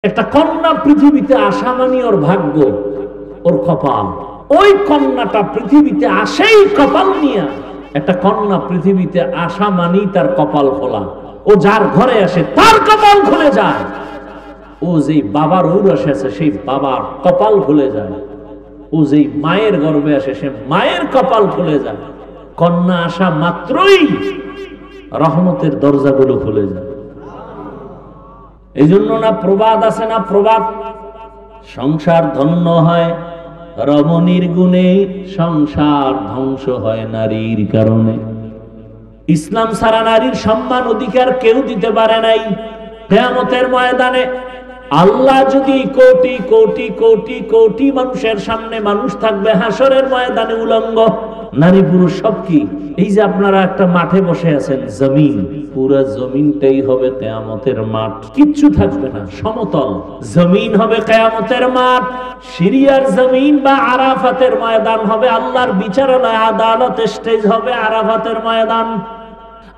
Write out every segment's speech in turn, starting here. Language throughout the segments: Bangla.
একটা কন্যা পৃথিবীতে আসা মানে ওর ভাগ্য, ওর কপাল। ওই কন্যাটা পৃথিবীতে আসেই কপাল নিয়ে। একটা কন্যা পৃথিবীতে আসা মানেই তার কপাল খোলা। ও যার ঘরে আসে তার কপাল খুলে যায়। ও যেই বাবার ঔরসে আছে সেই বাবার কপাল খুলে যায়। ও যেই মায়ের গর্ভে আসে সে মায়ের কপাল খুলে যায়। কন্যা আসা মাত্রই রহমতের দরজাগুলো খুলে যায়। এই জন্য না প্রবাদ আছে না, প্রবাদ, সংসার ধন্য হয় রমণীর গুণে, সংসার ধ্বংস হয় নারীর কারণে। ইসলাম ছাড়া নারীর সম্মান অধিকার কেউ দিতে পারে নাই। কিয়ামতের ময়দানে আল্লাহ যদি কোটি কোটি কোটি কোটি মানুষের সামনে মানুষ থাকবে, হাসরের ময়দানে উলঙ্গ, নারী পুরুষ সব কি? এই যে আপনারা একটা মাঠে বসে আছেন, জমিন, পুরো জমিনটাই হবে কিয়ামতের মাঠ, কিচ্ছু থাকবে না, সমতল জমিন হবে কিয়ামতের মাঠ। সিরিয়ার জমিন বা আরাফাতের ময়দান হবে আল্লাহর বিচারালয়, আদালত স্টেজ হবে আরাফাতের ময়দান।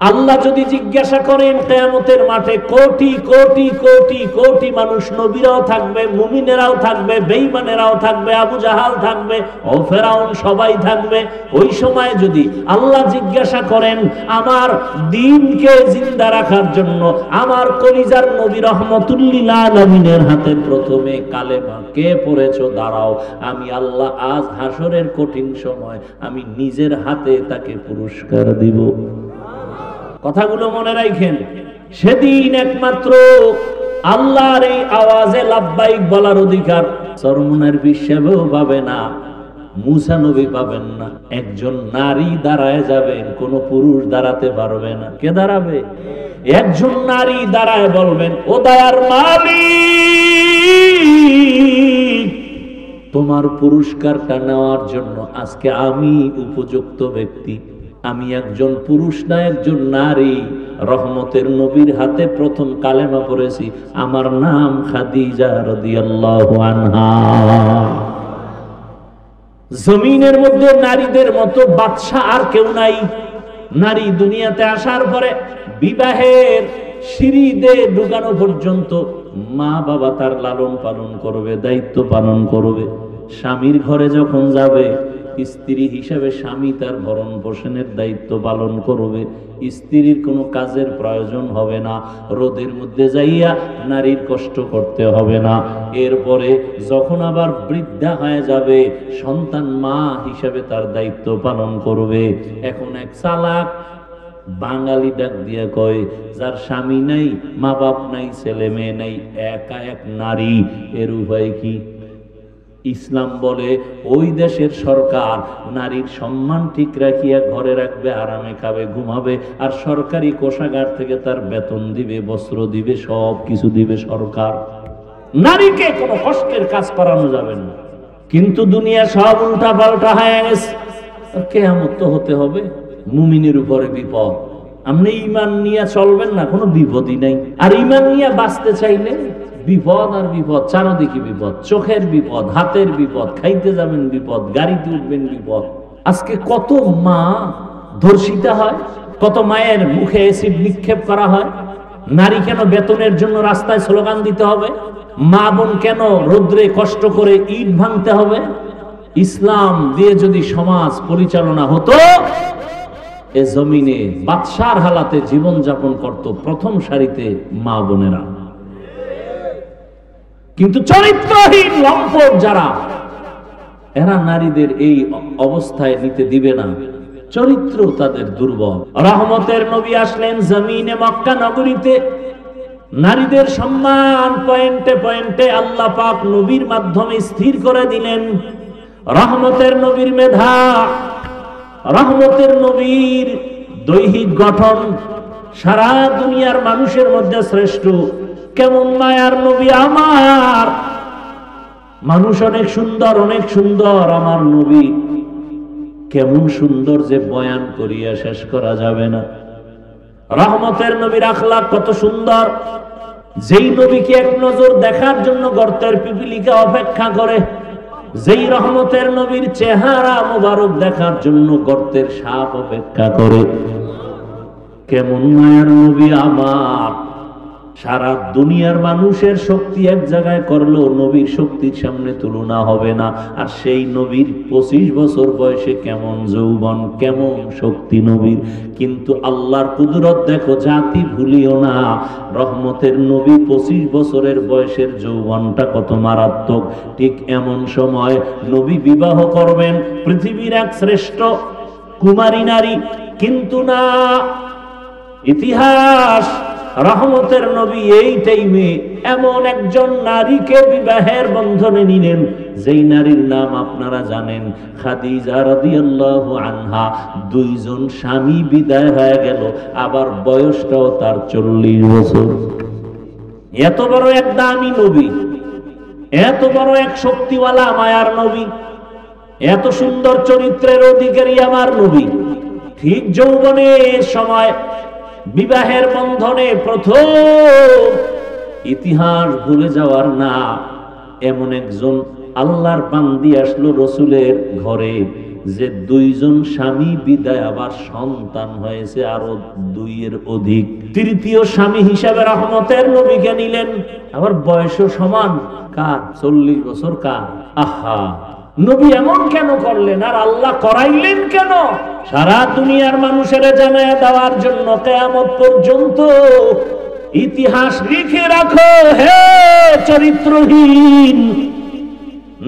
আল্লাহ যদি জিজ্ঞাসা করেন কিয়ামতের মাঠে, কোটি কোটি কোটি কোটি মানুষ, নবীরাও থাকবে, মুমিনেরাও থাকবে, বেঈমানেরাও থাকবে, আবু জাহাল থাকবে, ও ফেরাউন, সবাই থাকবে। ওই সময় যদি আল্লাহ জিজ্ঞাসা করেন আমার দ্বীনকে জিন্দা রাখার জন্য আমার কলিজার নবী রহমতুল্লিল আলামিনের হাতে প্রথমে কালেমা কে পড়েছো, দাঁড়াও, আমি আল্লাহ আজ হাসরের কঠিন সময় আমি নিজের হাতে তাকে পুরস্কার দিব। কথাগুলো মনে রাখেন। সেদিন একমাত্র আল্লাহর এই আওয়াজে লাব্বাইক বলার অধিকার চরমনের হিসেবেও পাবে না, মুসা নবী পাবেন না। একজন নারী দাঁড়ায় যাবেন, কোন পুরুষ দাঁড়াতে পারবে না। কে দাঁড়াবে? একজন নারী দাঁড়ায় বলবেন, ও দয়ার মালিক, তোমার পুরস্কারটা নেওয়ার জন্য আজকে আমি উপযুক্ত ব্যক্তি। আমি একজন পুরুষ না, একজন নারী, রহমতের নবীর হাতে প্রথম কালেমা পড়েছি, আমার নাম খাদিজা রাদিয়াল্লাহু আনহা। জমিনের মধ্যে নারীদের মতো বাদশা আর কেউ নাই। নারী দুনিয়াতে আসার পরে বিবাহের সিঁড়িতে ঢুকানো পর্যন্ত মা বাবা তার লালন পালন করবে, দায়িত্ব পালন করবে। স্বামীর ঘরে যখন যাবে, স্ত্রী হিসাবে স্বামী তার ভরণ পোষণের দায়িত্ব পালন করবে। স্ত্রীর কোনো কাজের প্রয়োজন হবে না, রোদের মধ্যে যাইয়া নারীর কষ্ট করতে হবে না। এরপরে যখন আবার বৃদ্ধা হয়ে যাবে, সন্তান মা হিসাবে তার দায়িত্ব পালন করবে। এখন এক চালাক বাঙালি ডাক দিয়া কয়, যার স্বামী নাই, মা বাপ নাই, ছেলে মেয়ে নাই, একা এক নারী, এর উপায় কি? ইসলাম বলে ওই দেশের সরকার নারীর সম্মান ঠিক রাখিয়া ঘরে রাখবে, আরামে খাবে, ঘুমাবে, আর সরকারি কোষাগার থেকে তার বেতন দিবে, বস্ত্র দিবে, সব কিছু দিবে সরকার। নারীকে কোনো কষ্টের কাজ করানো যাবে না। কিন্তু দুনিয়া সব উল্টা পাল্টা হয়ে গেছে। কিয়ামত তো হতে হবে, মুমিনের উপরে বিপদ। আপনি ঈমান নিয়ে চলবেন না, কোনো বিপদই নাই। আর ঈমান নিয়ে বাঁচতে চাইলে বিপদ আর বিপদ, চারদিকে বিপদ, চোখের বিপদ, হাতের বিপদ, খাইতে যাবেন বিপদ, গাড়িতে উঠবেন বিপদ। আজকে কত মা ধর্ষিতা হয়, কত মায়ের মুখে এসিড নিক্ষেপ করা হয়। নারী কেন বেতনের জন্য রাস্তায় স্লোগান দিতে হবে? মা বোন কেন রৌদ্রে কষ্ট করে ইট ভাঙতে হবে? ইসলাম দিয়ে যদি সমাজ পরিচালনা হতো, এ জমিনে বাদশার হালাতে জীবন যাপন করত প্রথম সারিতে মা বোনেরা। কিন্তু চরিত্রহীন লম্পট যারা, এরা নারীদের এই অবস্থায় নিতে দিবে না। চরিত্র তাদের দুর্বল। রহমতের নবী আসলেন জমিনে মক্কা নগরীতে। নারীদের সম্মান পয়েন্টে পয়েন্টে আল্লাহ পাক নবীর মাধ্যমে স্থির করে দিলেন। রহমতের নবীর মেধা, রহমতের নবীর দৈহিক গঠন সারা দুনিয়ার মানুষের মধ্যে শ্রেষ্ঠ। কেমন মায়ার নবী আমার! মানুষ অনেক সুন্দর, অনেক সুন্দর, আমার নবী কেমন সুন্দর যে বয়ান করিয়া শেষ করা যাবে না। রহমতের নবীর আখলাক কত সুন্দর! যেই নবীকে এক নজর দেখার জন্য গর্তের পিপিলিকা অপেক্ষা করে, যেই রহমতের নবীর চেহারা মোবারক দেখার জন্য গর্তের সাপ অপেক্ষা করে। কেমন মায়ার নবী আমার! সারা দুনিয়ার মানুষের শক্তি এক জায়গায় করলেও নবীর শক্তির সামনে তুলনা হবে না। আর সেই নবীর 25 বছর বয়সে কেমন যৌবন, কেমন শক্তি নবীর। কিন্তু আল্লাহর কুদরত দেখো, জাতি ভুলিও না, রহমতের নবী 25 বছরের বয়সের যৌবনটা কত মারাত্মক। ঠিক এমন সময় নবী বিবাহ করবেন পৃথিবীর এক শ্রেষ্ঠ কুমারী নারী, কিন্তু না, ইতিহাস রহমতের নবী এই টাইমে এমন একজন নারীকে বিবাহের বন্ধনে নিলেন, যেই নারীর নাম আপনারা জানেন, খাদিজা রাদিয়াল্লাহু আনহা। 2 জন স্বামী বিদায় হয়ে গেল, আবার বয়সটাও তার 40 বছর। এত বড় এক দামি নবী, এত বড় এক শক্তিওয়ালা মায়ার নবী, এত সুন্দর চরিত্রের অধিকারী আমার নবী, ঠিক যৌবনের সময় বিবাহের বন্ধনে প্রথম, ইতিহাস ভুলে যাওয়ার না, এমন একজন আল্লাহর বান্দি আসলো রসুলের ঘরে, যে 2 জন স্বামী বিদায়, আবার সন্তান হয়েছে আরো 2 এর অধিক। তৃতীয় স্বামী হিসাবে রহমতের নবীকে নিলেন, আবার বয়সও সমান কার, 40 বছর কার। আহা, নবী এমন কেন করলেন, আর আল্লাহ করাইলেন কেন? সারা দুনিয়ার মানুষের জানায়া দেওয়ার জন্য, কিয়ামত পর্যন্ত ইতিহাস লিখে রাখো হে চরিত্রহীন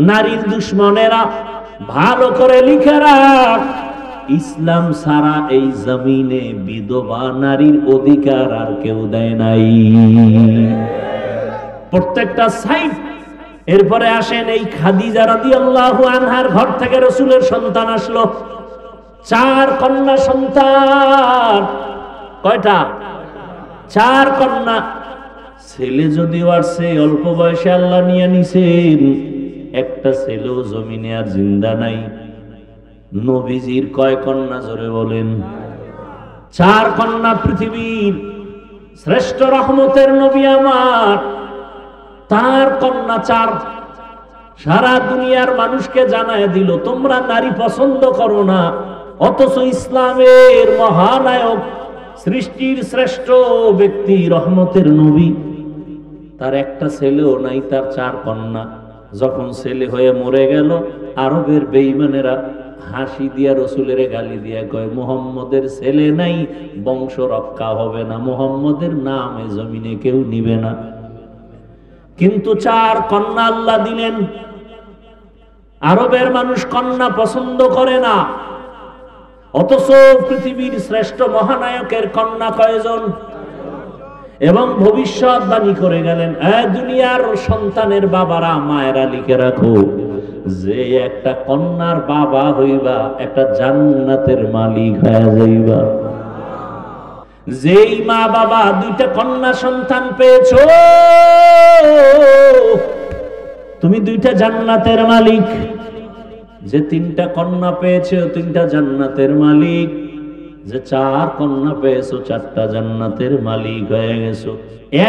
নারীর দুশ্মনেরা, ভালো করে লিখে রাখ, ইসলাম সারা এই জমিনে বিধবা নারীর অধিকার আর কেউ দেয় নাই। প্রত্যেকটা সাইড। এরপরে আসেন এই খাদিজা রাদিয়াল্লাহু আনহার ঘর থেকে রাসূলের সন্তান আসলো, 4 কন্যা সন্তান। কয়টা? 4 কন্যা। ছেলে যদিও আসছে, অল্প বয়সে আল্লাহ নিয়ে নিছেন, একটা ছেলেও জমিনে আর জিন্দা নাই। নবীজির কয় কন্যা জোরে বলেন? 4 কন্যা। পৃথিবীর শ্রেষ্ঠ রহমতের নবী আমার, তার কন্যা 4। সারা দুনিয়ার মানুষকে জানায় দিল, তোমরা নারী পছন্দ করো না, অথচ ইসলামের মহানায়ক, সৃষ্টির শ্রেষ্ঠ ব্যক্তি, রহমতের নবী, তার একটা ছেলেও নাই, তার 4 কন্যা। যখন ছেলে হয়ে মরে গেল, আরবের বেঈমানেরা হাসি দিয়া রসুলের গালি দিয়া কয়, মুহাম্মদের ছেলে নাই, বংশ রক্ষা হবে না, মুহাম্মদের নামে জমিনে কেউ নিবে না। কিন্তু 4 কন্যা আল্লাহ দিলেন। আরবের মানুষ কন্যা পছন্দ করে না, অথচ পৃথিবীর শ্রেষ্ঠ মহানায়কের কন্যা কয়জন? এবং ভবিষ্যৎবাণী করে গেলেন, দুনিয়ার সন্তানের বাবারা, মায়েরা লিখে রাখো, যে একটা কন্যার বাবা হইবা, একটা জান্নাতের মালিক হয়ে যাইবা। যেই মা বাবা 2টা কন্যা সন্তান পেয়েছো, তুমি 2টা জান্নাতের মালিক। যে 3টা কন্যা পেয়েছো, 3টা জান্নাতের মালিক। যে 4 কন্যা পেয়েছো, 4টা জান্নাতের মালিক হয়ে গেছো।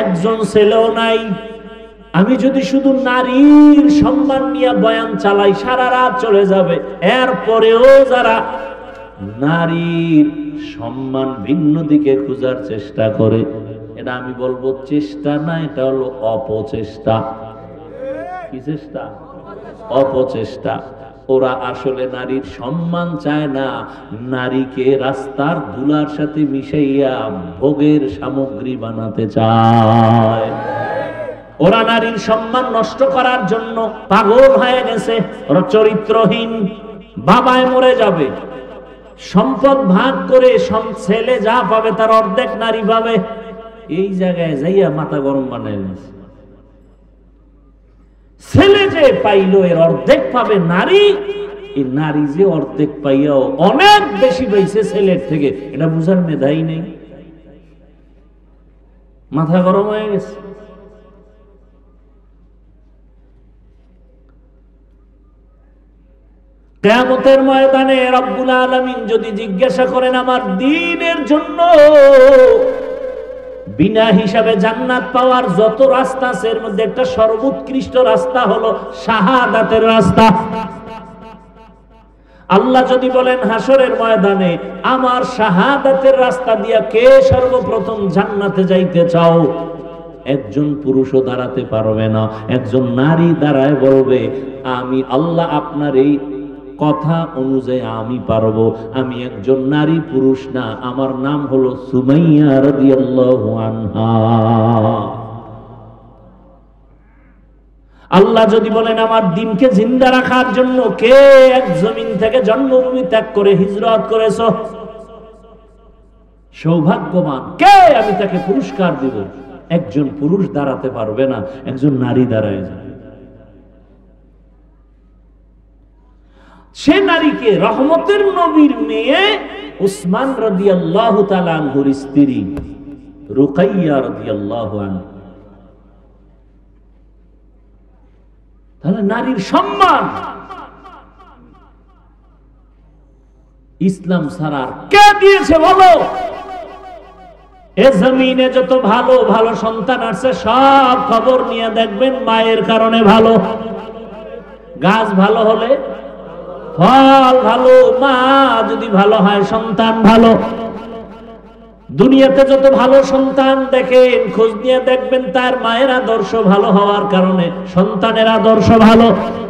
একজন ছেলেও নাই। আমি যদি শুধু নারীর সম্মান নিয়ে বয়ান চালাই, সারা রাত চলে যাবে। এরপরেও যারা নারীর সম্মান ভিন্ন দিকে খোঁজার চেষ্টা করে, এটা আমি বলবো চেষ্টা না, এটা হলো অপচেষ্টা। কি চেষ্টা? অপচেষ্টা। ওরা আসলে নারীর সম্মান চায় না, নারীকে রাস্তার ধুলার সাথে মিশাইয়া ভোগের সামগ্রী বানাতে চায়। ওরা নারীর সম্মান নষ্ট করার জন্য পাগল হয়ে গেছে। ওরা চরিত্রহীন। বাবায় মরে যাবে, সম্পদ ভাগ করে ছেলে যা পাবে তার অর্ধেক নারী পাবে। এই জায়গায় যাইয়া মাথা গরম বানায় গেছে। ছেলে যে পাইলো এর অর্ধেক পাবে নারী, এই নারী যে অর্ধেক পাইয়াও অনেক বেশি পাইছে ছেলের থেকে, এটা বুঝার মেধাই নেই। মাথা গরম হয়ে গেছে। কিয়ামতের ময়দানে রব্বুল আলামিন যদি জিজ্ঞাসা করেন আমার দ্বীনের জন্য বিনা হিসাবে জান্নাত পাওয়ার যত রাস্তা আছে, এর মধ্যে একটা সর্বোৎকৃষ্ট রাস্তা হলো শাহাদাতের রাস্তা। আল্লাহ যদি বলেন হাসরের ময়দানে আমার শাহাদাতের রাস্তা দিয়া কে সর্বপ্রথম জান্নাতে যাইতে চাও, একজন পুরুষও দাঁড়াতে পারবে না। একজন নারী দাঁড়ায় বলবে, আমি আল্লাহ আপনার এই কথা অনুযায়ী আমি পারবো, আমি একজন নারী, পুরুষ না, আমার নাম হলো সুমাইয়া রাদিয়াল্লাহু আনহা। আল্লাহ যদি বলেন আমার দ্বীনকে জিন্দা রাখার জন্য কে এক জমিন থেকে জন্মভূমি ত্যাগ করে হিজরত করেছ, সৌভাগ্যবান কে, আমি তাকে পুরস্কার দিব। একজন পুরুষ দাঁড়াতে পারবে না, একজন নারী দাঁড়ায় যাবে। সে নারীকে রহমতের নবীর মেয়ে উসমান রাদিয়াল্লাহু তাআলা আনহুর স্ত্রী রুকাইয়া রাদিয়াল্লাহু আনহা। তাহলে নারীর সম্মান ইসলাম ছাড়া কে দিয়েছে বলো? এ জমিনে যত ভালো ভালো সন্তান আছে সব খবর নিয়ে দেখবেন মায়ের কারণে ভালো। গাছ ভালো হলে ফল ভালো, মা যদি ভালো হয় সন্তান ভালো। দুনিয়াতে যত ভালো সন্তান দেখেন খোঁজ নিয়ে দেখবেন তার মায়ের আদর্শ ভালো হওয়ার কারণে সন্তানের আদর্শ ভালো।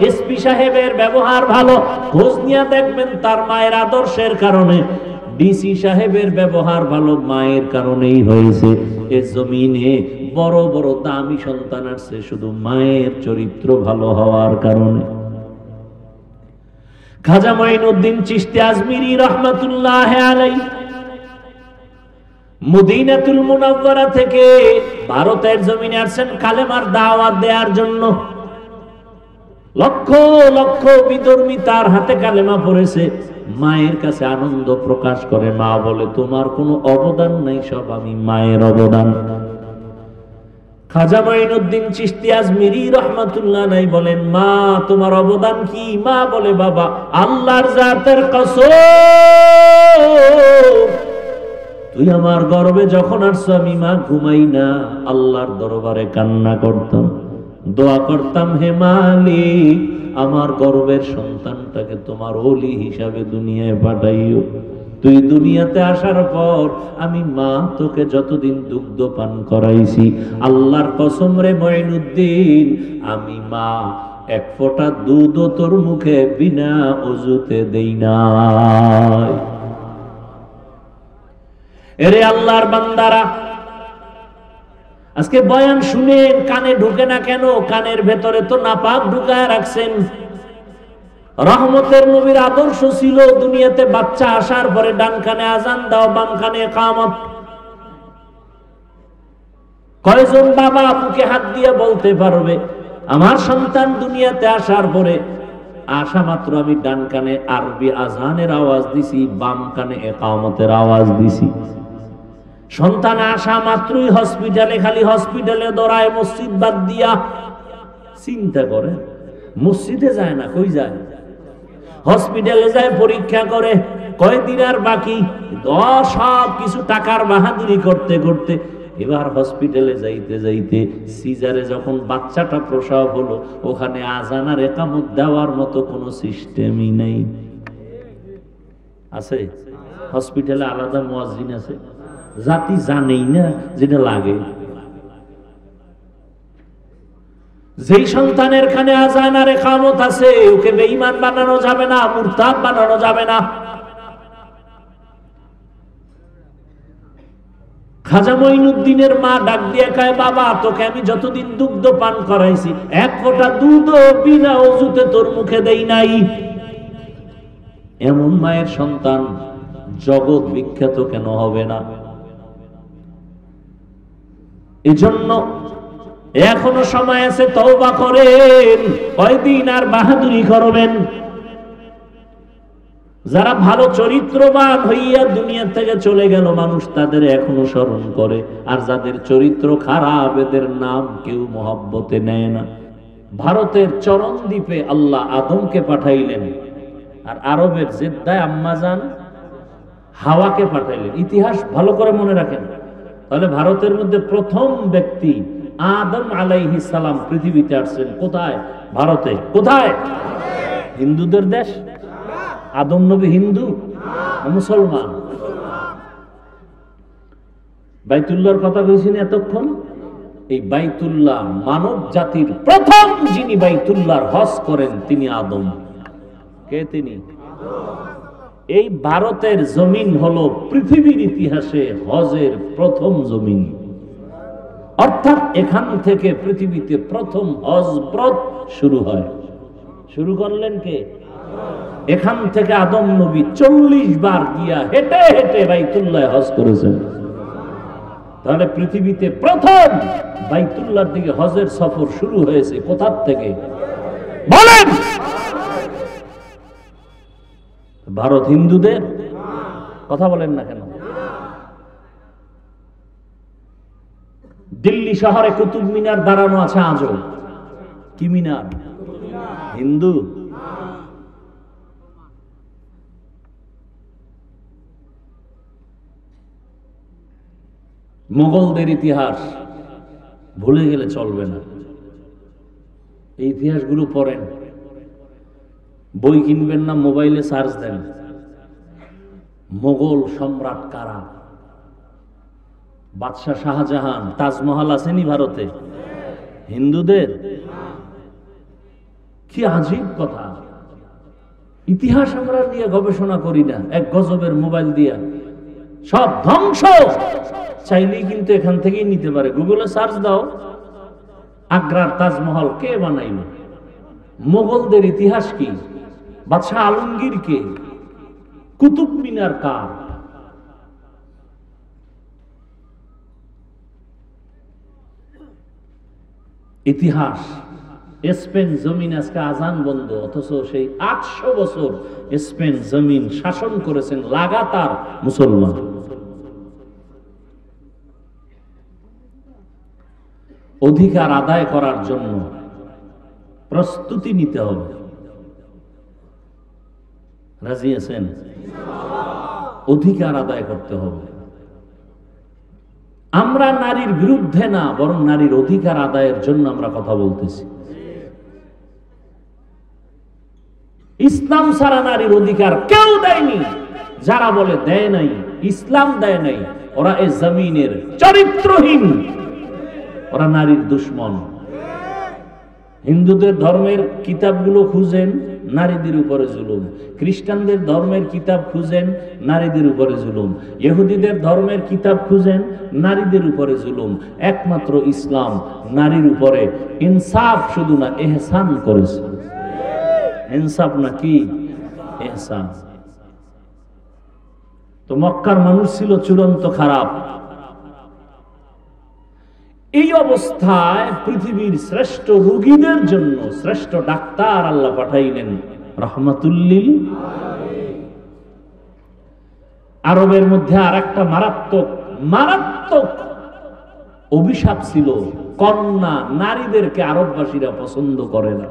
এসপি সাহেবের ব্যবহার ভালো, খোঁজ নিয়ে দেখবেন তার মায়ের আদর্শের কারণে। ডিসি সাহেবের ব্যবহার ভালো, মায়ের কারণেই হয়েছে। এ জমিনে বড় বড় দামি সন্তান আসছে শুধু মায়ের চরিত্র ভালো হওয়ার কারণে। খাজা মঈনুদ্দিন চিশতি আজমিরি রহমাতুল্লাহ আলাইহি মদিনাতুল মুনাওয়ারা থেকে ভারতের জমিনে আসছেন কালেমার দাওয়াত দেওয়ার জন্য। লক্ষ লক্ষ বিধর্মী তার হাতে কালেমা পড়েছে। মায়ের কাছে আনন্দ প্রকাশ করে, মা বলে তোমার কোনো অবদান নাই, সব আমি মায়ের অবদান। খাজা মঈনুদ্দিন চিশতি আজমিরি রহমাতুল্লাহ আলাইহি বলেন, মা তোমার অবদান কি? মা বলে, বাবা আল্লাহর জাতের কসম, তুই আমার গর্ভে যখন আসছো আমি মা ঘুমাই না, আল্লাহর দরবারে কান্না করতাম, দোয়া করতাম, হে মালিক আমার গর্ভের সন্তানটাকে তোমার ওলি হিসাবে দুনিয়ায় পাঠাইও। তুই দুনিয়াতে আসার পর আমি মা তোকে যতদিন দুগ্ধ পান করাইছি, আল্লাহর কসম রে মঈনুদ্দিন, আমি মা এক ফোঁটা দুধ তোর মুখে বিনা ওযুতে দেই নাই। এরে আল্লাহর বান্দারা, আজকে বয়ান শুনেন, কানে ঢুকে না কেন? কানের ভেতরে তো নাপাক ঢুকায় রাখছেন। রহমতের নবীর আদর্শ ছিল দুনিয়াতে বাচ্চা আসার পরে ডান কানে আজান দাও, বাম কানে ইকামত। কয়জন বাবা মুখে হাত দিয়ে বলতে পারবে আমার সন্তান দুনিয়াতে আসার পরে আসা মাত্র আমি ডান কানে আরবি আজানের আওয়াজ দিছি, বাম কানে ইকামতের আওয়াজ দিছি। সন্তান আসা মাত্রই হসপিটালে, খালি হসপিটালে দৌড়ায়, মসজিদ বাদ দিয়া। চিন্তা করে, মসজিদে যায় না, কই যায়? হসপিটালে যায়, পরীক্ষা করে, কয়দিন আর বাকি, সব কিছু টাকার বাহাদুরি করতে করতে এবার হসপিটালে যাইতে যাইতে সিজারে যখন বাচ্চাটা প্রসব হলো, ওখানে আজান আর ইকামত দেওয়ার মতো কোনো সিস্টেমই নাই। আছে হসপিটালে আলাদা মুয়াজ্জিন আছে, জাতি জানেই না যেটা লাগে। যেই সন্তানের কানে আজান আর ইকামত আছে ওকে বেঈমান বানানো যাবে না, মুরতাদ বানানো যাবে না। খাজা মঈনুদ্দিনের মা ডাক দিয়ে কয়, বাবা তোকে আমি যতদিন দুগ্ধ পান করাইছি এক ফোঁটা দুধ বিনা ওযুতে তোর মুখে দেই নাই। এমন মায়ের সন্তান জগৎ বিখ্যাত কেন হবে না? এজন্য এখনো সময় আছে, তওবা করেন, কয়দিন আর বাহাদুরি করবেন? যারা ভালো চরিত্রবান হইয়া দুনিয়া থেকে চলে গেল মানুষ তাদের এখনো স্মরণ করে, আর যাদের চরিত্র খারাপ এদের নাম কেউ মহব্বতে নেয় না। ভারতের চরণদ্বীপে আল্লাহ আদমকে পাঠাইলেন, আর আরবের জেদ্দায় আম্মাজান হাওয়াকে পাঠাইলেন। ইতিহাস ভালো করে মনে রাখেন, তাহলে ভারতের মধ্যে প্রথম ব্যক্তি আদম আলাইহিস সালাম পৃথিবীতে আসছেন কোথায়? ভারতে। কোথায়? হিন্দুদের দেশ। আদম নবী হিন্দু, মুসলমান। বাইতুল্লাহর কথা কইছেন এতক্ষণ, এই বাইতুল্লাহ মানব জাতির প্রথম যিনি বাইতুল্লাহর হজ করেন তিনি আদম। কে তিনি? এই ভারতের জমিন হলো পৃথিবীর ইতিহাসে হজের প্রথম জমিন, অর্থাৎ এখান থেকে পৃথিবীতে প্রথম হজ ব্রত শুরু হয়। শুরু করলেন কে? এখান থেকে আদম নবী 40 বার গিয়া হেঁটে হেঁটে বাইতুল্লাহ হজ করেছেন। তাহলে পৃথিবীতে প্রথম বাইতুল্লাহর দিকে হজের সফর শুরু হয়েছে কোথা থেকে বলেন? ভারত হিন্দুদের কথা বলেন না কেন? দিল্লি শহরে কুতুব মিনার দাঁড়ানো আছে আজও। কি মিনার? হিন্দু। মুঘলদের ইতিহাস ভুলে গেলে চলবে না। এই ইতিহাসগুলো পড়েন, বই কিনবেন না, মোবাইলে সার্চ দেন মোগল সম্রাট কারা। বাদশাহ শাহজাহান। তাজমহল আসেনি ভারতে? হিন্দুদের। কি আজীব কথা! ইতিহাস আমরা নিয়ে গবেষণা করি না, এক গজবের মোবাইল দিয়া সব ধ্বংস। চাইলেই কিন্তু এখান থেকেই নিতে পারে। গুগলে সার্চ দাও, আগ্রার তাজমহল কে বানাইল? মোগলদের ইতিহাস কি? বাদশাহ আলমগীর কে? কুতুব মিনার কার? ইতিহাস। স্পেন জমিন আজকে আজান বন্ধ, অথচ সেই 800 বছর স্পেন জমিন শাসন করেছেন লাগাতার মুসলমান। অধিকার আদায় করার জন্য প্রস্তুতি নিতে হবে। রাজি আছেন? অধিকার আদায় করতে হবে। আমরা নারীর বিরুদ্ধে না, বরং নারীর অধিকার আদায়ের জন্য আমরা কথা বলতেছি। ইসলাম ছাড়া নারীর অধিকার কেউ দেয়নি। যারা বলে দেয় নাই, ইসলাম দেয় নাই, ওরা এই জমিনের চরিত্রহীন, ওরা নারীর দুশ্মন। হিন্দুদের ধর্মের কিতাবগুলো খুঁজেন, নারীদের উপরে জুলুম। খ্রিস্টানদের ধর্মের কিতাব খুঁজেন, নারীদের উপরে জুলুম। ইহুদিদের ধর্মের কিতাব খুঁজেন, নারীদের উপরে জুলুম। একমাত্র ইসলাম নারীর উপরে ইনসাফ শুধু না, এহসান করেছে। ইনসাফ না কি? এহসান। তো মক্কার মানুষ ছিল চূড়ান্ত খারাপ। এই অবস্থায় পৃথিবীর শ্রেষ্ঠ রোগীদের জন্য শ্রেষ্ঠ ডাক্তার আল্লাহ পাঠাইলেন রাহমাতুল্লিল আলামিন। আরবের মধ্যে আর একটা মারাত্মক অভিশাপ ছিল, কন্যা নারীদেরকে আরববাসীরা পছন্দ করে না।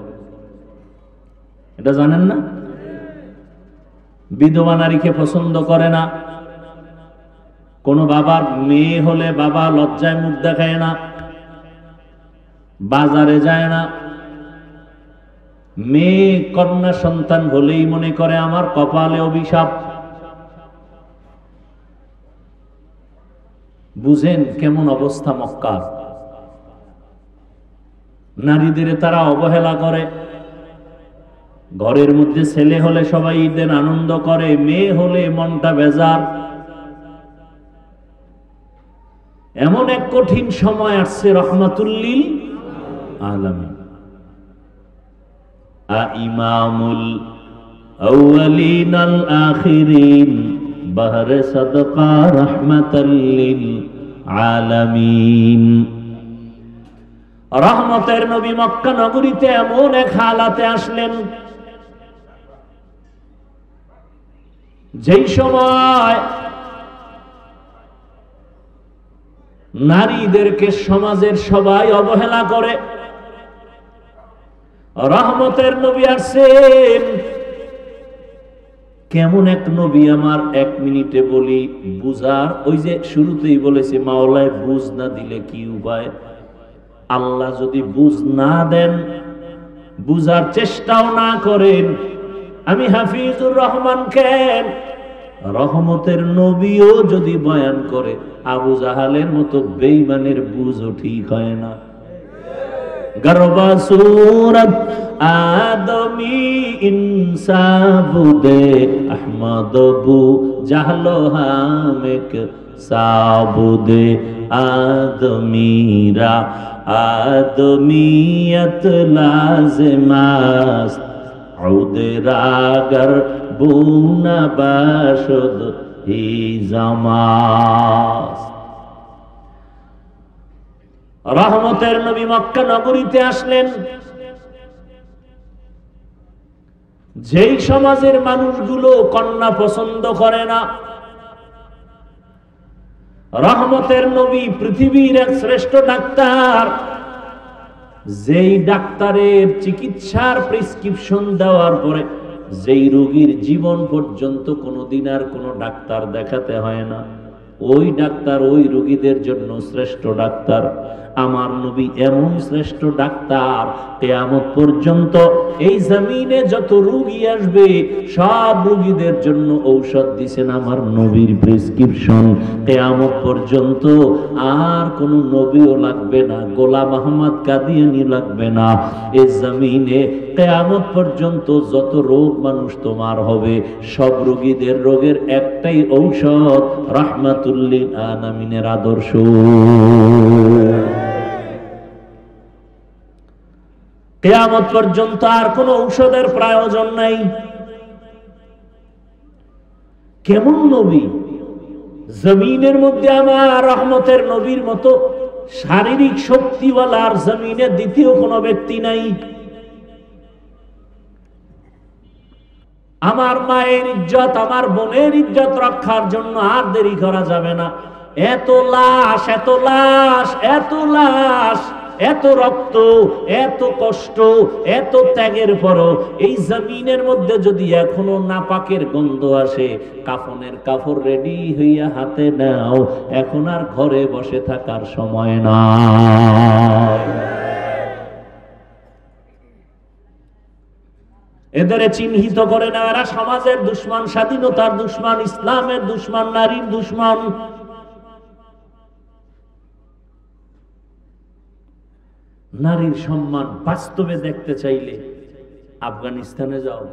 এটা জানেন না? বিধবা নারীকে পছন্দ করে না। কোন বাবার মেয়ে হলে বাবা লজ্জায় মুখ দেখায় না, বাজারে যায় না। মেয়ে কন্যা সন্তান হলেই মনে করে আমার কপালে অভিশাপ। বুঝেন কেমন অবস্থা মক্কার। নারীদের তারা অবহেলা করে। ঘরের মধ্যে ছেলে হলে সবাই ঈদের আনন্দ করে, মেয়ে হলে মনটা বেজার। এমন এক কঠিন সময় আসছে রাহমাতুল্লিল আলামিন। ইমামুল আউয়ালিন আল আখিরিন বাহরে সাদকা রাহমাতাল্লিল আলামিন। রহমতের নবী মক্কা নগরীতে এমন এক হালাতে আসলেন যেই সময় নারীদেরকে সমাজের সবাই অবহেলা করে। রহমতের নবী আসছেন। কেমন এক নবী আমার 1 মিনিটে বলি বুঝার। ওই যে শুরুতেই বলেছি, মাওলায় বুঝ না দিলে কি উপায়? আল্লাহ যদি বুঝ না দেন, বুঝার চেষ্টাও না করেন, আমি হাফিজুর রহমান কেন রহমতের নবীও যদি বয়ান করে, আবু জাহালের মতো বেঈমানের বুঝও ঠিক হয় না। গরবা সুরত আদমি ইনসাবুদে আহমদ বু জাহলো হামেক সাবুদে আদমিরা আদমিয়ত লাজমাস উদরাগর বুনা বাশদ হি জামাস। রহমতের নবী মক্কা নগরীতে আসলেন। যেই সমাজের মানুষগুলো কন্যা পছন্দ করে না, রহমতের নবী পৃথিবীর এক শ্রেষ্ঠ ডাক্তার। যেই ডাক্তারের চিকিৎসার প্রেসক্রিপশন দেওয়ার পরে যেই রোগীর জীবন পর্যন্ত কোনোদিন আর কোনো ডাক্তার দেখাতে হয় না, ওই ডাক্তার ওই রোগীদের জন্য শ্রেষ্ঠ ডাক্তার। আমার নবী এমন শ্রেষ্ঠ ডাক্তার, কিয়ামত পর্যন্ত এই জমিনে যত রোগী আসবে সব রোগীদের জন্য ঔষধ দিবেন আমার নবীর প্রেসক্রিপশন। কিয়ামত পর্যন্ত আর কোন নবীও লাগবে না, গোলাম আহমদ কাদিয়ানি লাগবে না। এই জমিনে কিয়ামত পর্যন্ত যত রোগ মানুষ তোমার হবে, সব রোগীদের রোগের একটাই ঔষধ, রাহমাতুল লিল আলামিনের আদর্শ। কিয়ামত পর্যন্ত আর কোন ঔষধের প্রয়োজন নাই। কেমন নবী! জমিনের মধ্যে আমার রহমতের নবীর মতো শারীরিক শক্তিওয়ালা আর জমিনে দ্বিতীয় কোন ব্যক্তি নাই। আমার মায়ের ইজ্জত, আমার বোনের ইজ্জত রক্ষার জন্য আর দেরি করা যাবে না। এত লাশ, এত লাশ, এত লাশ, এত রক্ত, এত কষ্ট, এত ত্যাগের পরও এই জমিনের মধ্যে যদি এখনো নাপাকের গন্ধ আসে, কাফনের কাপড় রেডি হইয়া হাতে নাও, এখন আর ঘরে বসে থাকার সময় না। এদের চিহ্নিত করে না, এরা সমাজের দুশমন, স্বাধীনতার দুশমন, ইসলামের দুশমন, নারীর দুশমন। নারীর সম্মান বাস্তবে দেখতে চাইলে আফগানিস্তানে যাও।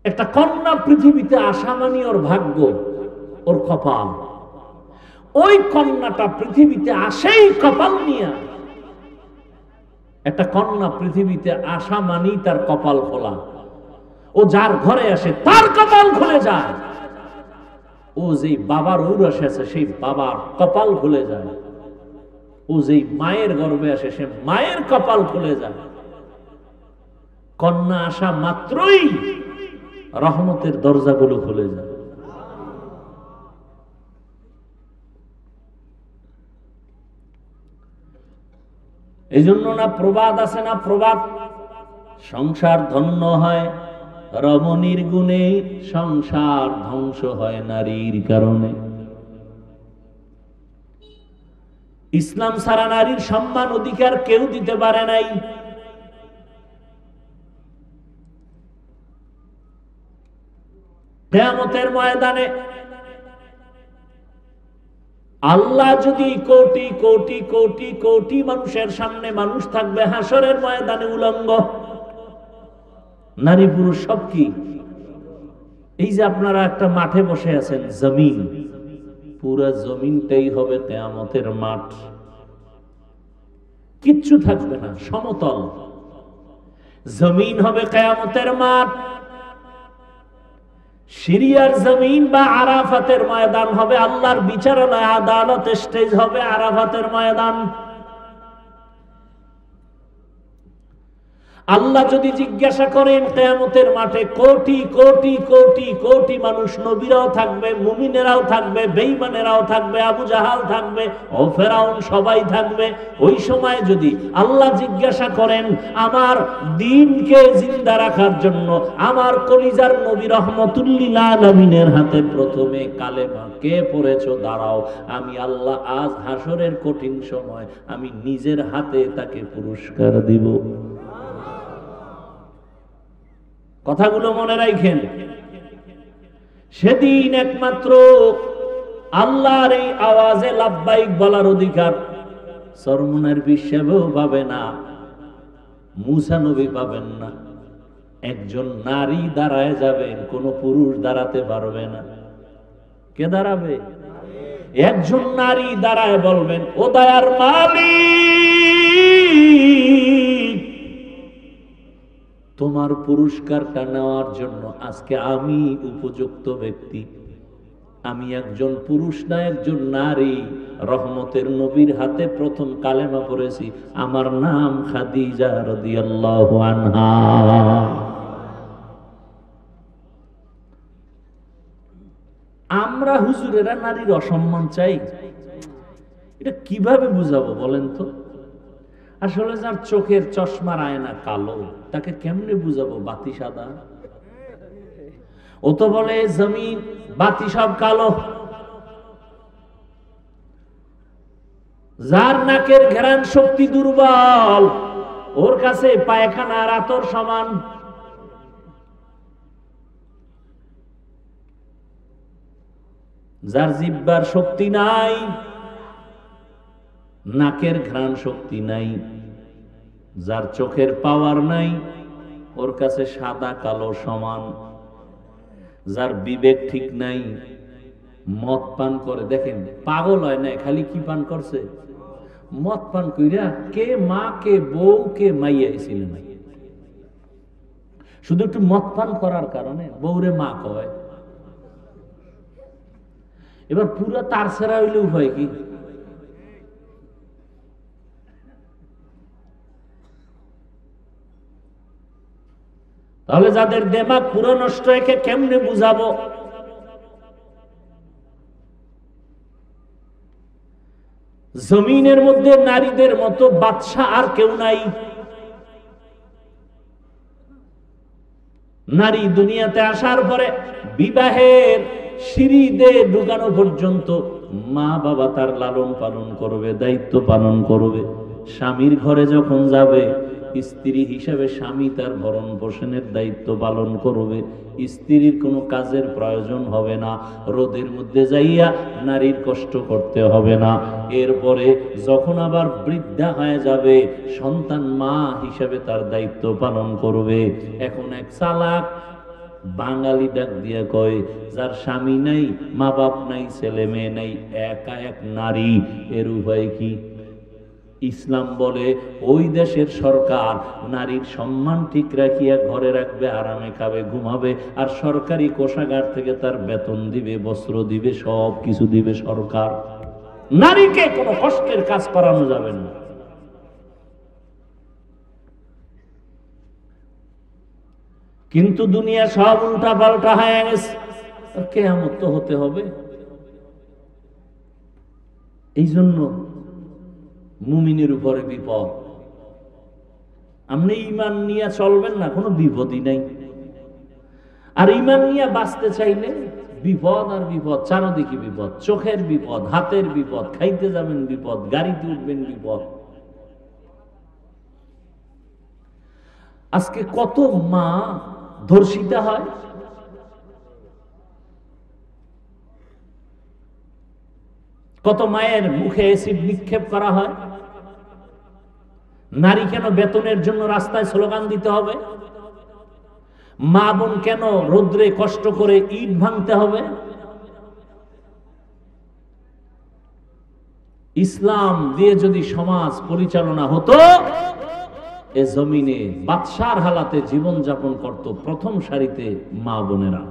একটা কন্যা পৃথিবীতে আসা মানে ওর ভাগ্য, ওর কপাল। ওই কন্যাটা পৃথিবীতে আসেই কপাল নিয়ে। একটা কন্যা পৃথিবীতে আসা মানি তার কপাল খোলা। ও যার ঘরে আসে তার কপাল খুলে যায়। ও যেই বাবার ঔরসে আছে সেই বাবার কপাল খুলে যায়। ও যেই মায়ের গর্ভে আসে সে মায়ের কপাল খুলে যায়। কন্যা আসা মাত্রই রহমতের দরজাগুলো খুলে যায়। এই জন্য না প্রবাদ আছে না, প্রবাদ, সংসার ধন্য হয় রমণীর গুণে, সংসার ধ্বংস হয় নারীর কারণে। ইসলাম ছাড়া নারীর সম্মান অধিকার কেউ দিতে পারে নাই। কিয়ামতের ময়দানে আল্লাহ যদি কোটি কোটি কোটি কোটি মানুষের সামনে মানুষ থাকবে, হাসরের ময়দানে উলঙ্গ, নারী পুরুষ সব কি? এই যে আপনারা একটা মাঠে বসে আছেন, জমিন, পুরা জমিনটাই হবে কিয়ামতের মাঠ। কিচ্ছু থাকবে না, সমতল জমিন হবে কিয়ামতের মাঠ। সিরিয়ার জমিন বা আরাফাতের ময়দান হবে আল্লাহর বিচারালয়, আদালত স্টেজ হবে আরাফাতের ময়দান। আল্লাহ যদি জিজ্ঞাসা করেন কিয়ামতের মাঠে, কোটি কোটি কোটি কোটি মানুষ, নবীরাও থাকবে, মুমিনেরাও থাকবে, বেঈমানেরাও থাকবে, আবু জাহাল থাকবে, ও ফেরাউন, সবাই থাকবে। ওই সময় যদি আল্লাহ জিজ্ঞাসা করেন আমার দ্বীনকে জিন্দা রাখার জন্য আমার কলিজার নবী রহমতুল লিল আলামিনের হাতে প্রথমে কালেমা কে পড়েছো, দাঁড়াও, আমি আল্লাহ আজ হাসরের কঠিন সময় আমি নিজের হাতে তাকে পুরস্কার দিব। কথাগুলো মনে রাখেন। সেদিন একমাত্র আল্লাহর এই আওয়াজে লাব্বাইক বলার অধিকার সরমুনার বিশ্বেও পাবে না, মুসা নবী পাবেন না। একজন নারী দাঁড়ায় যাবেন, কোন পুরুষ দাঁড়াতে পারবে না। কে দাঁড়াবে? একজন নারী দাঁড়ায় বলবেন, ও দয়ার মালিক, তোমার পুরস্কারটা নেওয়ার জন্য আজকে আমি উপযুক্ত ব্যক্তি। আমি একজন পুরুষ না, একজন নারী, রহমতের নবীর হাতে প্রথম কালেমা পড়েছি, আমার নাম খাদিজা রাদিয়াল্লাহু আনহা। আমরা হুজুরেরা নারীর অসম্মান চাই, এটা কিভাবে বুঝাবো বলেন তো? আসলে যার চোখের চশমার আয়না কালো, তাকে কেমনে বুঝাবো বাতি সাদা? ও তো বলে জমিন বাতি সব কালো। যার নাকের ঘ্রাণ শক্তি দুর্বল, ওর কাছে পায়খানা আর আতর সমান। যার জিহ্বার শক্তি নাই, নাকের ঘ্রাণ শক্তি নাই, যার চোখের পাওয়ার নাই, ওর কাছে সাদা কালো সমান। যার বিবেক ঠিক নাই, মদ পান করে, দেখেন পাগল হয় না, খালি কি পান করছে? মদ পান কইরা কে মা, কে বউ, কে মাইয়া ছিলেন, শুধু একটু মদ পান করার কারণে বউরে মা কয়। এবার পুরো তার ছেড়া হইলে উপায় কি? তাহলে যাদের দেমাগ পুরো নষ্ট, একে কেমনে বুঝাবো? জমিনের মধ্যে নারীদের মতো বাদশা আর কেউ নাই। নারী দুনিয়াতে আসার পরে বিবাহের সিঁড়িতে ঢুকানো পর্যন্ত মা বাবা তার লালন পালন করবে, দায়িত্ব পালন করবে। স্বামীর ঘরে যখন যাবে, স্ত্রী হিসেবে স্বামী তার ভরণ পোষণের দায়িত্ব পালন করবে। স্ত্রীর কোনো কাজের প্রয়োজন হবে না, রোদের মধ্যে যাইয়া নারীর কষ্ট করতে হবে না। এরপরে যখন আবার বৃদ্ধা হয়ে যাবে, সন্তান মা হিসেবে তার দায়িত্ব পালন করবে। এখন এক চালাক বাঙালি ডাক দিয়া কয়, যার স্বামী নাই, মা বাপ নাই, ছেলে মেয়ে নাই, একা এক নারী, এর উপায় কি? ইসলাম বলে ওই দেশের সরকার নারীর সম্মান ঠিক রাখিয়া ঘরে রাখবে, আরামে খাবে, ঘুমাবে, আর সরকারি কোষাগার থেকে তার বেতন দিবে, বস্ত্র দিবে, সব কিছু দিবে সরকার। নারীকে কোনো কষ্টের কাজ করানো যাবে না। কিন্তু দুনিয়া সব উল্টা পাল্টা হয়ে গেছে, কিয়ামত তো হতে হবে। এই জন্য মুমিনের উপরে বিপদ। আপনি ঈমান নিয়ে চলবেন না, কোনো বিপদই নাই। আর ঈমান নিয়ে বাঁচতে চাইলে বিপদ আর বিপদ, চারদিকে বিপদ। চোখের বিপদ, হাতের বিপদ, খাইতে যাবেন বিপদ, গাড়িতে উঠবেন বিপদ। আজকে কত মা ধর্ষিতা হয়, কত মায়ের মুখে অ্যাসিড নিক্ষেপ করা হয়। নারী কেন বেতনের জন্য রাস্তায় স্লোগান দিতে হবে? মা বোন কেন রোদ্রে কষ্ট করে ইট ভাঙতে হবে? ইসলাম দিয়ে যদি সমাজ পরিচালনা হতো, এ জমিনে বাদশার হালাতে জীবন যাপন করত প্রথম সারিতে মা বোনেরা।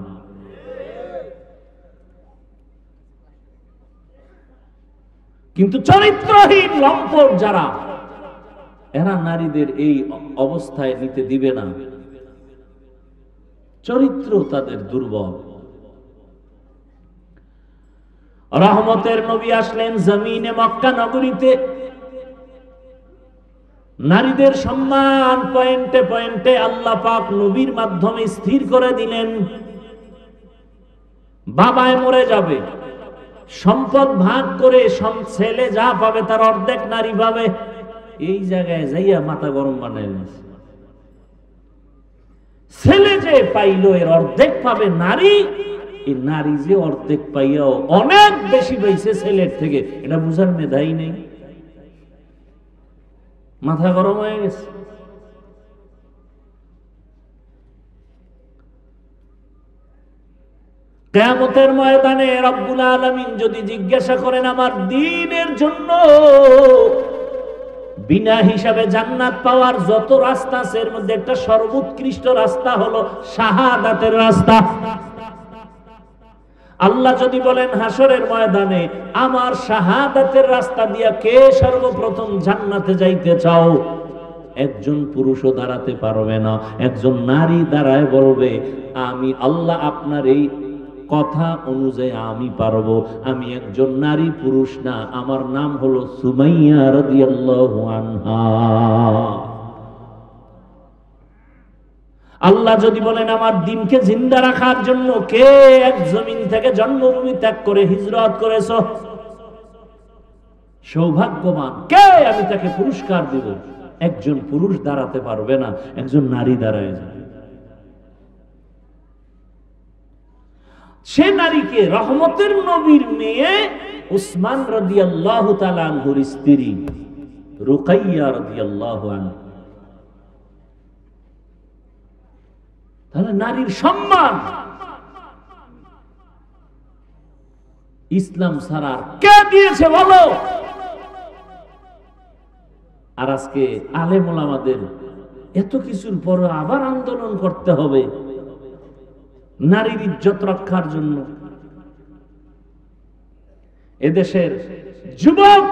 কিন্তু চরিত্রহীন লম্পট যারা, এরা নারীদের এই অবস্থায় নিতে দিবে না। চরিত্র তাদের দুর্বল। রহমতের নবী আসলেন জমিনে মক্কা নগরীতে। নারীদের সম্মান পয়েন্টে পয়েন্টে আল্লাহ পাক নবীর মাধ্যমে স্থির করে দিলেন। বাবায় মরে যাবে, সম্পদ ভাগ করে ছেলে যা পাবে তার অর্ধেক নারী পাবে। এই জায়গায় যাইয়া মাথা গরম বানাই ছেলে যে পাইল এর অর্ধেক পাবে নারী, এই নারী যে অর্ধেক পাইয়াও অনেক বেশি পাইছে ছেলের থেকে, এটা বুঝার মেধাই নেই, মাথা গরম হয়ে গেছে। কিয়ামতের ময়দানে রব্বুল আলামিন যদি জিজ্ঞাসা করেন আমার দ্বীনের জন্য বিনা হিসাবে জান্নাত পাওয়ার যত রাস্তা আছে এর মধ্যে একটা সর্বোৎকৃষ্ট রাস্তা হলো শাহাদাতের রাস্তা। আল্লাহ যদি বলেন হাসরের ময়দানে আমার শাহাদাতের রাস্তা দিয়া কে সর্বপ্রথম জান্নাতে যাইতে চাও, একজন পুরুষও দাঁড়াতে পারবে না, একজন নারী দাঁড়ায় বলবে আমি আল্লাহ আপনার এই কথা অনুযায়ী আমি পারবো, আমি একজন নারী, পুরুষ না, আমার নাম হলো সুমাইয়া রাদিয়াল্লাহু আনহা। আল্লাহ যদি বলেন আমার দ্বীনকে জিন্দা রাখার জন্য কে এক জমিন থেকে জন্মভূমি ত্যাগ করে হিজরত করেছো, সৌভাগ্যবান কে, আমি তাকে পুরস্কার দিব, একজন পুরুষ দাঁড়াতে পারবে না, একজন নারী দাঁড়ায় যাবে। সে নারীকে রহমতের নবীর মেয়ে উসমান রাদিয়াল্লাহু তাআলা আনহুর স্ত্রী রুকাইয়া রাদিয়াল্লাহু আনহা। তাহলে নারীর সম্মান ইসলাম ছাড়া কে দিয়েছে বলো? আর আজকে আলেম ওলামাদের এত কিছুর পর আবার আন্দোলন করতে হবে নারীর ইজ্জত রক্ষার জন্য। এদেশের যুবক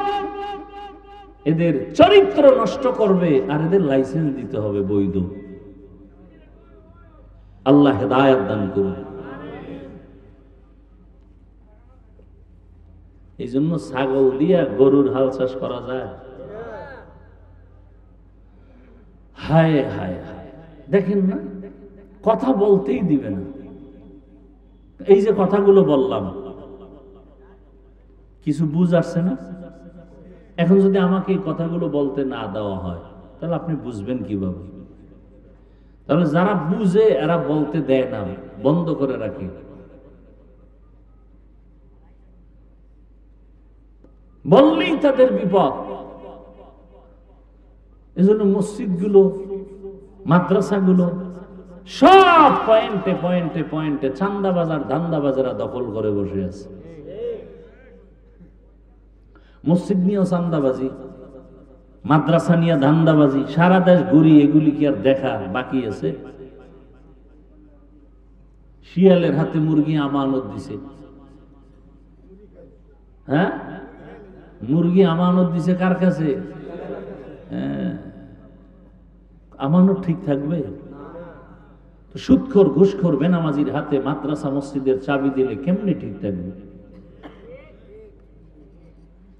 এদের চরিত্র নষ্ট করবে আর এদের লাইসেন্স দিতে হবে বৈধ। আল্লাহ হেদায়েত দান করুন। এই জন্য ছাগল দিয়া গরুর হাল চাষ করা যায়। হায় হায় হায়, দেখেন না, কথা বলতেই দিবে না। এই যে কথাগুলো বললাম কিছু বুঝ আসছে না? এখন যদি আমাকে এই কথাগুলো বলতে না দেওয়া হয় তাহলে আপনি বুঝবেন কিভাবে? তাহলে যারা বুঝে এরা বলতে দেয় না, বন্ধ করে রাখে। বললেই তাদের বিপদ। এজন্য মসজিদগুলো, মাদ্রাসাগুলো সব পয়েন্টে পয়েন্টে পয়েন্টে চান্দাবাজার ধান্দাবাজারা দখল করে বসে আছে। মসজিদ নিয়েও চান্দাবাজি, মাদ্রাসা নিয়ে ধান্দাবাজি, সারা দেশ ঘুরি, এগুলি কি আর দেখা বাকি আছে? শিয়ালের হাতে মুরগি আমানত দিছে। হ্যাঁ, মুরগি আমানত দিছে কার কাছে? আমানত ঠিক থাকবে? সুদখোর ঘুষখোর বেনামাজির হাতে মাদ্রাসা মসজিদের চাবি দিলে কেমনে ঠিক থাকবে?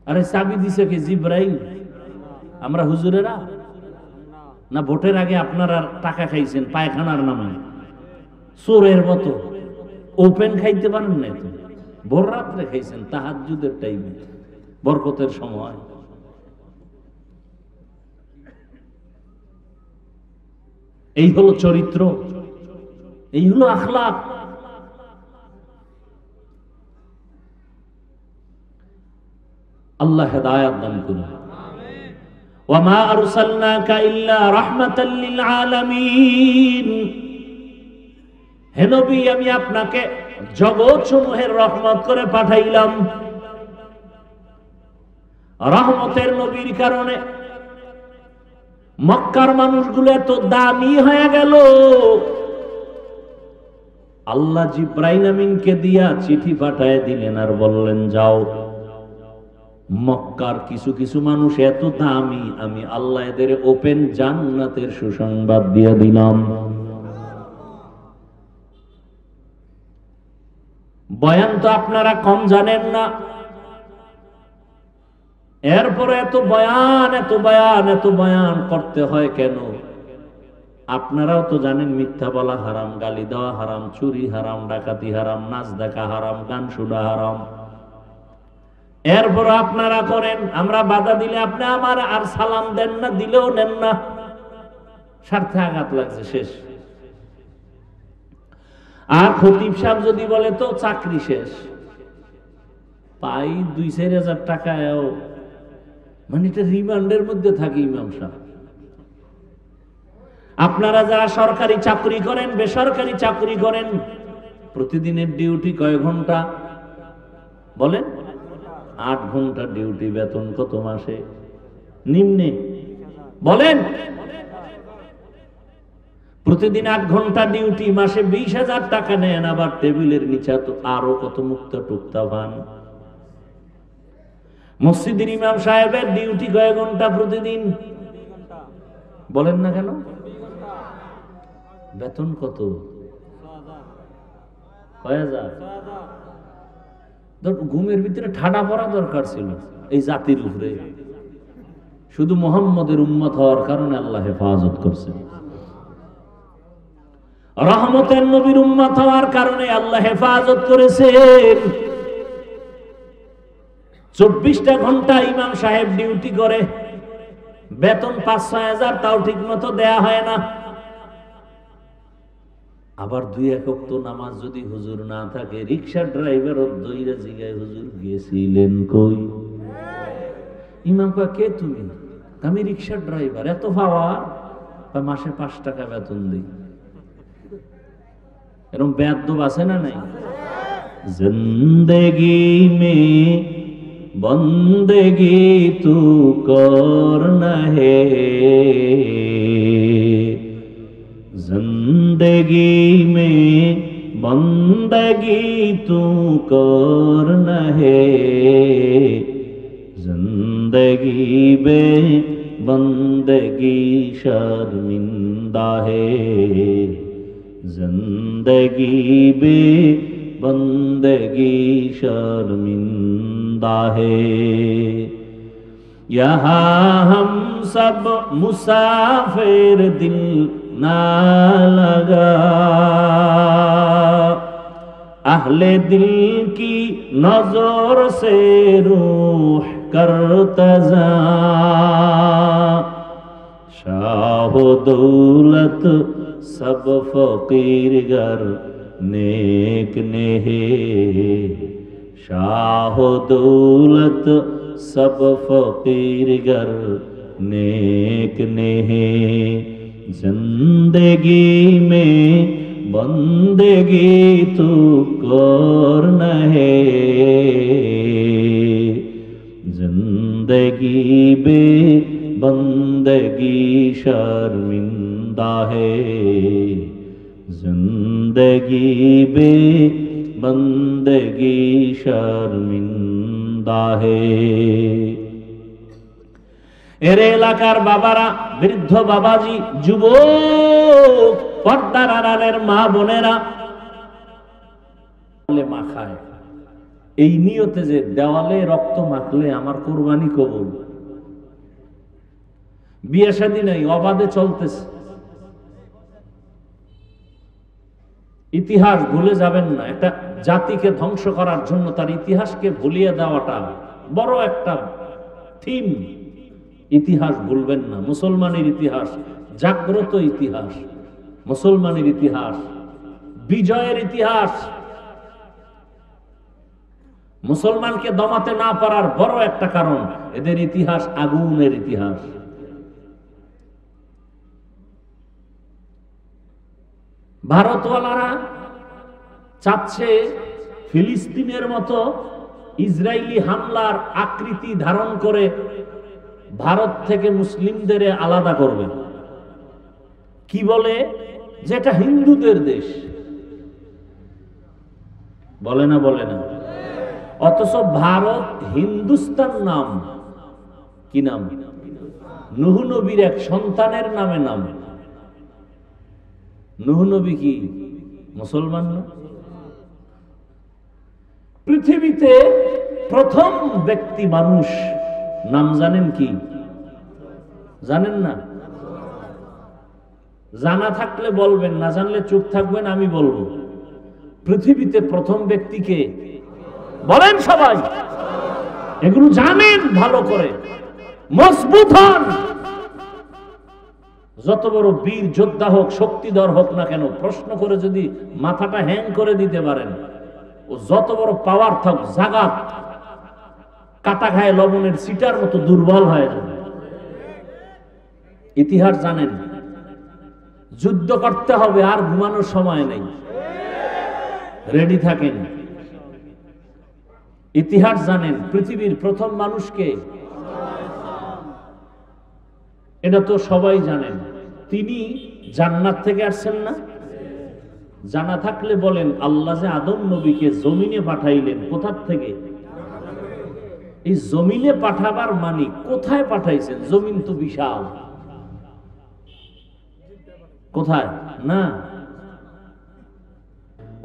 আরে চাবি দিছে কে? জিব্রাইল? আমরা হুজুরেরা? না ভোটের আগে আপনারা টাকা খাইছেন পায়খানার নামে চোরের মতো? ওপেন খাইতে পারেন না তো, ভোর রাত্রে খাইছেন তাহাজ্জুদের টাইমে, বরকতের সময়। এই হলো চরিত্র, এই হলো আখলাক। আল্লাহ হেদায়েত দান করুন। ওয়ামা আরসালনাকা ইল্লা রাহমাতাল লিল আলামিন। হে নবী, আমি আপনাকে জগৎসমূহের রহমত করে পাঠাইলাম। রহমতের নবীর কারণে মক্কার মানুষগুলো এত দামি হয়ে গেল। আল্লাহ জিব্রাইল আমিনকে দিয়া চিঠি পাঠায় দিলেন আর বললেন যাও, মক্কার কিছু কিছু মানুষ এত দামি, আমি আল্লাহ এদের ওপেন জান্নাতের সুসংবাদ দিয়ে দিলাম। বয়ান তো আপনারা কম জানেন না, এরপরে এত বয়ান এত বয়ান এত বয়ান করতে হয় কেন? আপনারাও তো জানেন মিথ্যা বলা হারাম, গালি দেওয়া হারাম, চুরি হারাম, ডাকাতি হারাম, নাচ দেখা হারাম, গান শোনা হারাম। এরপর আপনারা করেন, আমরা বাধা দিলে আপনি আমার আর সালাম দেন না, দিলেও নেন না, স্বার্থে আঘাত লাগছে, শেষ। আর খতিব সাহেব যদি বলে তো চাকরি শেষ, পাই 2-4 হাজার টাকায়ও, মানে এটা রিমান্ডের মধ্যে থাকে ইমাম সাহেব। আপনারা যারা সরকারি চাকরি করেন, বেসরকারি চাকরি করেন, প্রতিদিনের ডিউটি কয় ঘন্টা বলেন? 8 ঘন্টা ডিউটি, বেতন কত মাসে নিম্নে বলেন? প্রতিদিন 8 ঘন্টা ডিউটি, মাসে 20,000 টাকা নেন, আবার টেবিলের নিচে তো আরো কত মুক্তা টুক্তা পান। মসজিদের ইমাম সাহেবের ডিউটি কয় ঘন্টা প্রতিদিন বলেন না কেন? বেতন কত? কয় হাজার? ঘুমের ভিতরে ঠাডা পড়া দরকার ছিল এই জাতির উপরে, শুধু মুহাম্মদের উম্মত হওয়ার কারণে আল্লাহ হেফাজত করছেন। রহমতের নবীর উম্মত হওয়ার কারণে আল্লাহ হেফাজত করেছেন। 24টা ঘন্টা ইমাম সাহেব ডিউটি করে, বেতন 5-6 হাজার, তাও ঠিক মতো দেয়া হয় না। আবার 2-1 ওয়াক্ত নামাজ যদি হুজুর না থাকে, রিক্সা ড্রাইভার দইরা জিগায়, হুজুর গেছিলেন কই? ইমাম কয়, কে তুমি? আমি রিক্সা ড্রাইভার। এত পাওয়ার? মাসে 5 টাকা বেতন দিই। এরকম বেয়াদব আছে না নাই? জিন্দেগি মে বন্দেগি তু করনা হে, जिंदगी में बंदगी तू करना है, जिंदगी बे बंदगी शर्मिंदा है, जिंदगी बे बंदगी शर्मिंदा है। यहाँ हम सब मुसाफिर दिल ना लगा, अहले दिल की नजर से रूह करता जा, शाह दौलत सब फकीर गर नेक ने है, शाह दौलत सब फकीर गर नेक ने है, जिंदगी में बंदगी तू करना है, जिंदगी बे बंदगी शर्मिंदा है, जिंदगी बे बंदगी शर्मिंदा है। এর এলাকার বাবারা, বৃদ্ধ বাবাজি, যুবক, পর্দার আড়ালের মা বোনেরা মাখায় এই নিয়তে যে দেওয়ালে রক্ত মাখলে আমার কুরবানি কবুল। বিয়ে শাদী নাই, অবাধে চলতেছে। ইতিহাস ভুলে যাবেন না। একটা জাতিকে ধ্বংস করার জন্য তার ইতিহাসকে ভুলিয়ে দেওয়াটা বড় একটা থিম। ইতিহাস ভুলবেন না। মুসলমানের ইতিহাস জাগ্রত ইতিহাস, মুসলমানের ইতিহাস বিজয়ের ইতিহাস। মুসলমানকে দমাতে না পারার বড় একটা কারণ এদের ইতিহাস আগুনের ইতিহাস। ভারতওয়ালারা চাচ্ছে ফিলিস্তিনের মতো ইসরায়েলি হামলার আকৃতি ধারণ করে ভারত থেকে মুসলিমদের আলাদা করবে। কি বলে? যেটা হিন্দুদের দেশ। বলে না? বলে না? অথচ ভারত হিন্দুস্তান নাম। কি নাম? নূহ নবীর এক সন্তানের নামে নাম। নূহ নবী কি মুসলমান না? পৃথিবীতে প্রথম ব্যক্তি মানুষ নাম জানেন কি? জানেন না? জানা থাকলে বলবেন, না জানলে চুপ থাকবেন। আমি বলবো পৃথিবীতে প্রথম ব্যক্তিকে বলেন সবাই। এগুলো জানেন ভালো করে, মজবুত হন। যত বড় বীর যোদ্ধা হোক, শক্তিধর হোক না কেন, প্রশ্ন করে যদি মাথাটা হ্যাং করে দিতে পারেন, ও যত বড় পাওয়ার থাক, জাগাত কাটা খায় লবণের সিটার মতো দুর্বল হয়ে যাবে। ইতিহাস জানেন, যুদ্ধ করতে হবে, আর ঘুমানোর সময় নেই, রেডি থাকেন। ইতিহাস জানেন, পৃথিবীর প্রথম মানুষকে, এটা তো সবাই জানেন, তিনি জান্নাত থেকে আসছেন না? জানা থাকলে বলেন, আল্লাহ যে আদম নবীকে জমিনে পাঠাইলেন, কোথার থেকে? এই জমিনে পাঠাবার মানে কোথায় পাঠাইছেন? জমিন তো বিশাল, কোথায় না?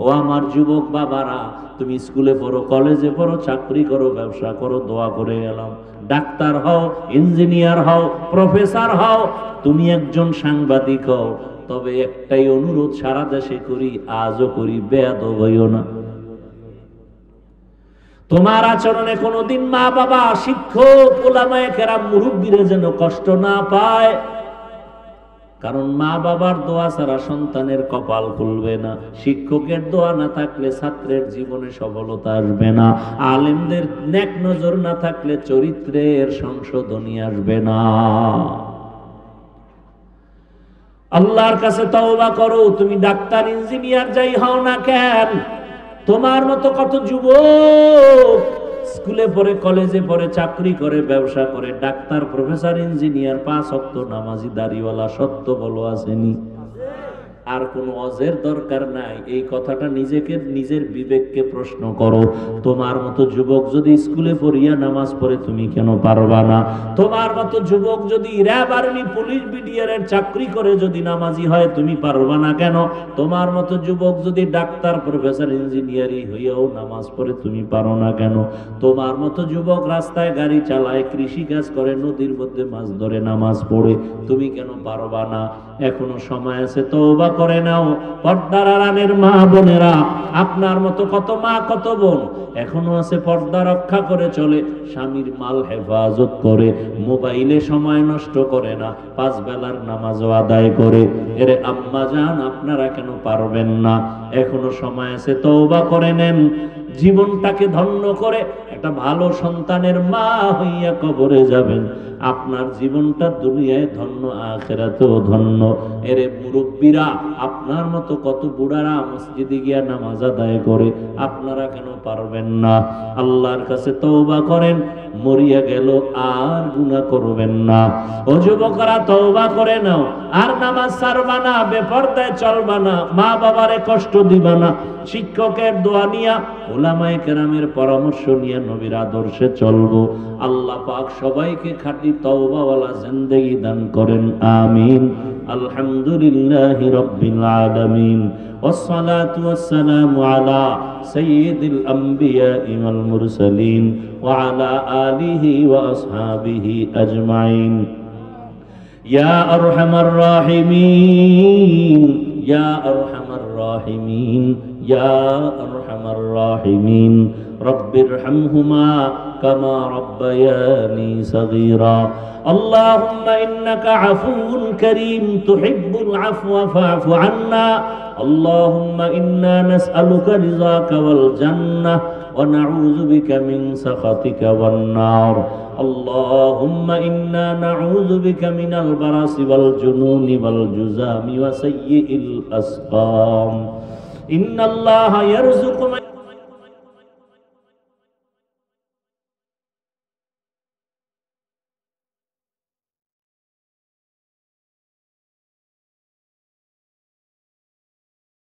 ও আমার যুবক বাবারা, তুমি স্কুলে পড়ো, কলেজে পড়ো, চাকরি করো, ব্যবসা করো, দোয়া করে গেলাম, ডাক্তার হও, ইঞ্জিনিয়ার হও, প্রফেসর হও, তুমি একজন সাংবাদিক হও, তবে একটাই অনুরোধ সারা দেশে করি, আজও করি, বেয়াদব হইও না। তোমার আচরণে কোনোদিন মা বাবা, শিক্ষক, ওলামায়ে কেরাম, মুরব্বীরা যেন কষ্ট না পায়। কারণ মা বাবার দোয়া ছাড়া সন্তানের কপাল খুলবে না, শিক্ষকের দোয়া না থাকলে ছাত্রের জীবনে সফলতা আসবে না, আলেমদের নেক নজর না থাকলে চরিত্রের সংশোধনী আসবে না। আল্লাহর কাছে তওবা করো। তুমি ডাক্তার, ইঞ্জিনিয়ার যাই হও না কেন, তোমার মতো কত যুবক স্কুলে পড়ে, কলেজে পড়ে, চাকরি করে, ব্যবসা করে, ডাক্তার, প্রফেসর, ইঞ্জিনিয়ার, 5 ওয়াক্ত নামাজি, দাড়িওয়ালা, সত্য বলো আসেনি? আর কোনো অজের দরকার নাই। এই কথাটা নিজেকে, নিজের বিবেককে প্রশ্ন করো। তোমার মতো যুবক যদি স্কুলে পড়িয়া নামাজ পড়ে, তুমি কেন পারবা না? তোমার মতো যুবক যদি র্যাব, আর্মি, পুলিশ, বিডিআরের চাকরি করে যদি নামাজি হয়, তুমি পারবা না কেন? তোমার মতো যুবক যদি ডাক্তার, প্রফেসর, ইঞ্জিনিয়ারিং হইয়াও নামাজ পড়ে, তুমি পারো না কেন? তোমার মতো যুবক রাস্তায় গাড়ি চালায়, কৃষি কাজ করে, নদীর মধ্যে মাছ ধরে, নামাজ পড়ে, তুমি কেন পারবা না? এখনো সময় আছে, তওবা করে নাও। পর্দার আড়ালের মা বোনেরা, আপনার মতো কত মা, কত বোন এখনো আছে, পর্দা রক্ষা করে চলে, স্বামীর মাল হেফাজত করে, মোবাইলে সময় নষ্ট করে না, 5 বেলার নামাজও আদায় করে। এরে আম্মা জান, আপনারা কেন পারবেন না? এখনো সময় আছে, তওবা করে নেন। জীবনটাকে ধন্য করে একটা ভালো সন্তানের মা হইয়া কবরে যাবেন, আপনার জীবনটা দুনিয়ায় ধন্য, আখিরাতেও ধন্য। এরে মুরব্বীরা, আপনার মতো কত বুড়ারা মসজিদে গিয়া নামাজ আদায় করে, আপনারা কেন পারবেন না? আল্লাহর কাছে তওবা করেন, মরিয়া গেল আর গুনাহ করবেন না। ও যুবকরা, তওবা করে নাও, আর নামাজ ছাড়বা না, বেপরদায় চলবা না, মা বাবারে কষ্ট দিবা না, শিক্ষকের দোয়া নিয়া, উলামায়ে কেরামের পরামর্শ নিয়ে নবীর আদর্শে চলবো। আল্লাহ পাক সবাইকে খাঁটি তওবাওয়ালা জিন্দেগি দান করেন, আমিন। আলহামদুলিল্লাহি রাব্বিল আলামিন, ওয়াসসালাতু ওয়াসসালামু আলা সাইয়্যিদিল আমবিয়া ওয়াল মুরসালিন ওয়া আলা আলিহি ওয়া আসহাবিহি আজমাইন। ইয়া আরহামার রাহিমিন, ইয়া আরহামার রাহিমিন, ইয়া আরহামার রাহিমিন। রব্বিরহামহুমা কামা রাব্বায়ানি সগীরা। আল্লাহুম্মা ইন্নাকা আফুউন কারীম তুহিব্বুল আফওয়া ফা'ফু আন্না। আল্লাহুম্মা ইন্না নাসআলুকা রিযাকা ওয়াল জান্নাহ ওয়া নাউযু বিকা মিন সাখাতিকা ওয়ান নার। اللهم إنا نعوذ بك من البرص والجنون والجذام وسيء الأسقام. إن الله يرزق من